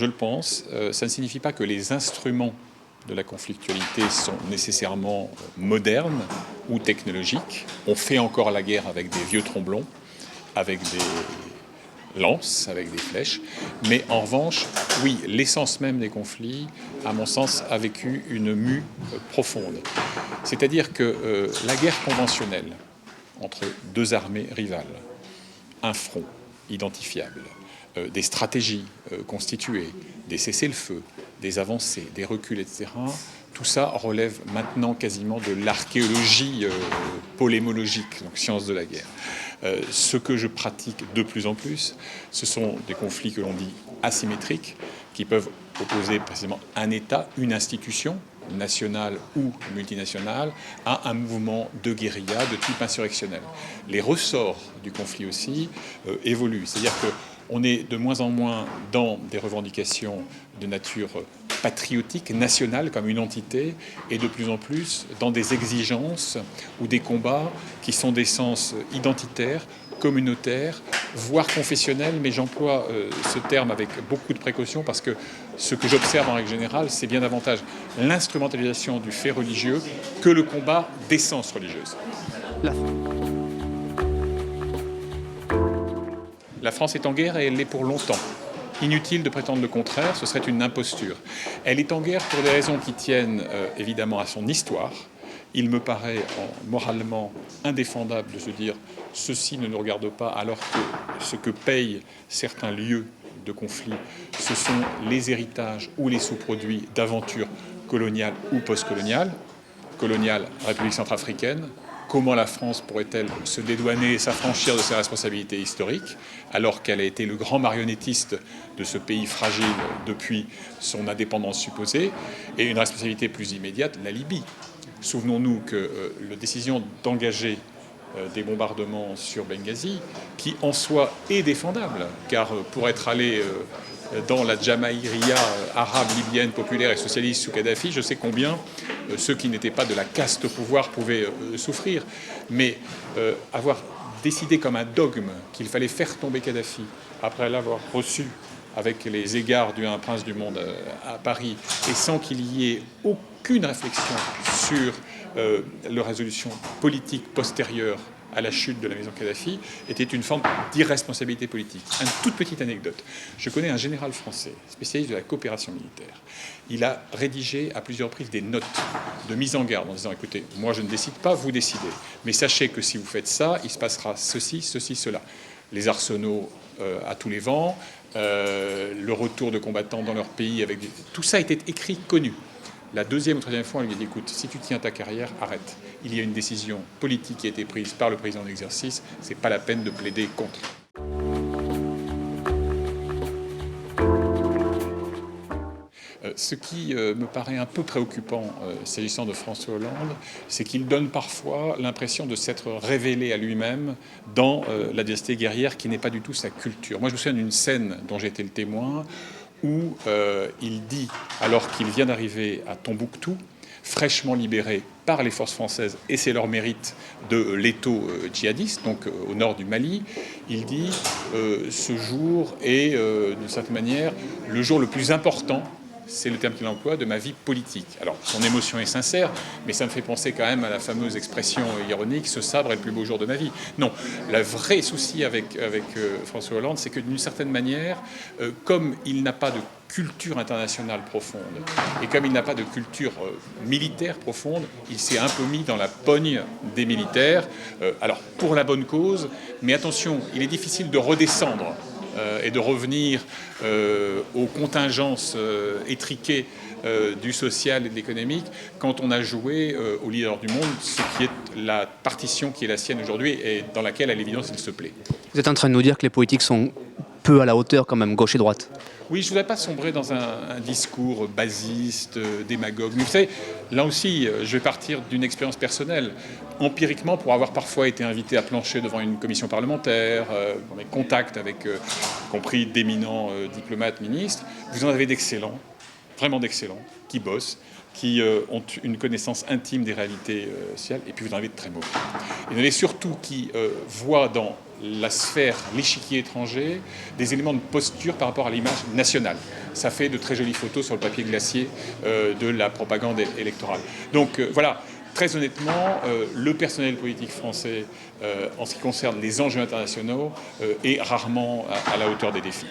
je le pense, ça ne signifie pas que les instruments de la conflictualité sont nécessairement modernes ou technologiques. On fait encore la guerre avec des vieux tromblons, avec des lances, avec des flèches. Mais en revanche, oui, l'essence même des conflits, à mon sens, a vécu une mue profonde. C'est-à-dire que la guerre conventionnelle entre deux armées rivales, un front identifiable, des stratégies constituées, des cessez-le-feu, des avancées, des reculs, etc., tout ça relève maintenant quasiment de l'archéologie polémologique, donc science de la guerre. Ce que je pratique de plus en plus, ce sont des conflits que l'on dit asymétriques, qui peuvent opposer précisément un État, une institution, nationale ou multinationale, à un mouvement de guérilla de type insurrectionnel. Les ressorts du conflit aussi évoluent. C'est-à-dire qu'on est de moins en moins dans des revendications de nature patriotique, nationale comme une entité, et de plus en plus dans des exigences ou des combats qui sont d'essence identitaire, communautaire, voire confessionnel, mais j'emploie ce terme avec beaucoup de précaution parce que ce que j'observe en règle générale, c'est bien davantage l'instrumentalisation du fait religieux que le combat d'essence religieuse. La France est en guerre et elle l'est pour longtemps. Inutile de prétendre le contraire, ce serait une imposture. Elle est en guerre pour des raisons qui tiennent évidemment à son histoire. Il me paraît moralement indéfendable de se dire « ceci ne nous regarde pas » alors que ce que payent certains lieux de conflit, ce sont les héritages ou les sous-produits d'aventures coloniales ou post-coloniales. Coloniale, République centrafricaine. Comment la France pourrait-elle se dédouaner et s'affranchir de ses responsabilités historiques alors qu'elle a été le grand marionnettiste de ce pays fragile depuis son indépendance supposée, et une responsabilité plus immédiate, la Libye. Souvenons-nous que la décision d'engager des bombardements sur Benghazi, qui en soi est défendable, car pour être allé dans la Jamaïria arabe, libyenne, populaire et socialiste sous Kadhafi, je sais combien ceux qui n'étaient pas de la caste au pouvoir pouvaient souffrir. Mais avoir décidé comme un dogme qu'il fallait faire tomber Kadhafi après l'avoir reçu avec les égards d'un prince du monde à Paris, et sans qu'il y ait aucune réflexion sur la résolution politique postérieure à la chute de la maison Kadhafi, était une forme d'irresponsabilité politique. Une toute petite anecdote. Je connais un général français, spécialiste de la coopération militaire. Il a rédigé à plusieurs reprises des notes de mise en garde en disant « Écoutez, moi je ne décide pas, vous décidez. Mais sachez que si vous faites ça, il se passera ceci, ceci, cela. » Les arsenaux à tous les vents, le retour de combattants dans leur pays, tout ça était écrit, connu. La deuxième ou troisième fois, on lui a dit « Écoute, si tu tiens ta carrière, arrête. Il y a une décision politique qui a été prise par le président d'exercice, c'est pas la peine de plaider contre. » Ce qui me paraît un peu préoccupant s'agissant de François Hollande, c'est qu'il donne parfois l'impression de s'être révélé à lui-même dans la dynastie guerrière qui n'est pas du tout sa culture. Moi, je me souviens d'une scène dont j'ai été le témoin où il dit, alors qu'il vient d'arriver à Tombouctou, fraîchement libéré par les forces françaises, et c'est leur mérite, de l'étau djihadiste, donc au nord du Mali, il dit ce jour est, d'une certaine manière, le jour le plus important, c'est le terme qu'il emploie, de ma vie politique. Alors, son émotion est sincère, mais ça me fait penser quand même à la fameuse expression ironique « ce sabre est le plus beau jour de ma vie ». Non, le vrai souci avec François Hollande, c'est que d'une certaine manière, comme il n'a pas de culture internationale profonde, et comme il n'a pas de culture militaire profonde, il s'est un peu mis dans la pogne des militaires, alors pour la bonne cause, mais attention, il est difficile de redescendre et de revenir aux contingences étriquées du social et de l'économique quand on a joué au leader du monde, ce qui est la partition qui est la sienne aujourd'hui et dans laquelle, à l'évidence, il se plaît. Vous êtes en train de nous dire que les politiques sont peu à la hauteur quand même, gauche et droite. Oui, je ne voudrais pas sombrer dans un discours basiste, démagogue. Mais vous savez, là aussi, je vais partir d'une expérience personnelle. Empiriquement, pour avoir parfois été invité à plancher devant une commission parlementaire, pour mes contacts avec, y compris d'éminents diplomates, ministres, vous en avez d'excellents, vraiment d'excellents, qui bossent, qui ont une connaissance intime des réalités sociales, et puis vous en avez de très mauvais. Et vous en avez surtout qui voient dans la sphère, l'échiquier étranger, des éléments de posture par rapport à l'image nationale. Ça fait de très jolies photos sur le papier glacier de la propagande électorale. Donc voilà, très honnêtement, le personnel politique français, en ce qui concerne les enjeux internationaux, est rarement à la hauteur des défis.